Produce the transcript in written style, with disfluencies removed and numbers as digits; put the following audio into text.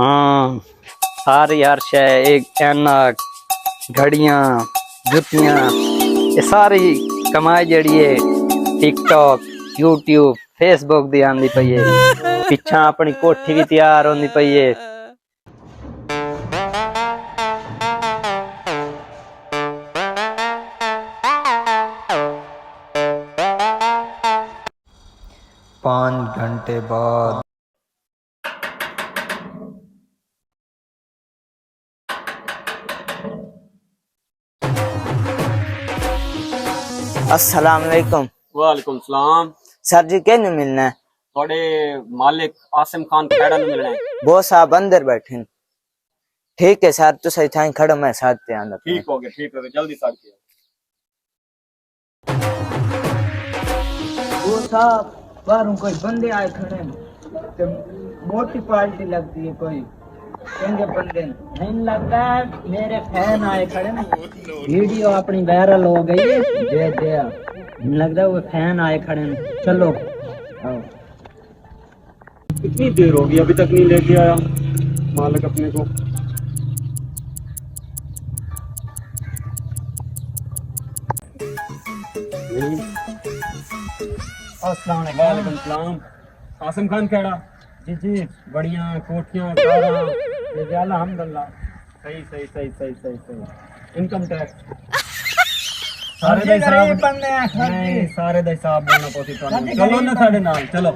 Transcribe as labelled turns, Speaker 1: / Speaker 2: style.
Speaker 1: हाँ सारी हर शय एक ऐनक घड़ियां जुतियां ये सारी कमाई जड़ी है टिकटॉक यूट्यूब फेसबुक दी आंदी पई है। पिछा अपनी कोठी भी तैयार होंदी पई है।
Speaker 2: पाँच घंटे बाद।
Speaker 3: अस्सलाम वालेकुम।
Speaker 4: वालेकुम सलाम।
Speaker 3: सर जी केनु मिलना है?
Speaker 4: थोड़े मालिक आसिम खान खेड़ा में मिलना है।
Speaker 3: वो साहब अंदर बैठे हैं। ठीक है सर, तो सही था खड़ो, मैं साथ पे आना।
Speaker 4: ठीक हो गया जल्दी साथ किया।
Speaker 3: वो साहब बाहरों कोई बंदे आए खड़े हैं, तो मोटी पार्टी लगती है, कोई चंगे बंदे नहीं लगता है। मेरे फैन आए खड़े हैं, वीडियो अपनी वायरल हो गई है, दे दिया लगता है वो फैन आए खड़े हैं। चलो आओ।
Speaker 4: कितनी देर होगी अभी तक नहीं लेके आया मालिक अपने को। अस्सलाम वालेकुम सलाम। आसिम खान खेड़ा जी जी बढ़िया कोठियां कारा ये अल्हम्दुलिल्लाह। सही सही सही सही सही सही। इनकम टैक्स सारे दा हिसाब नहीं, सारे दा हिसाब देना पौसी। चलो ना साढ़े नाल चलो।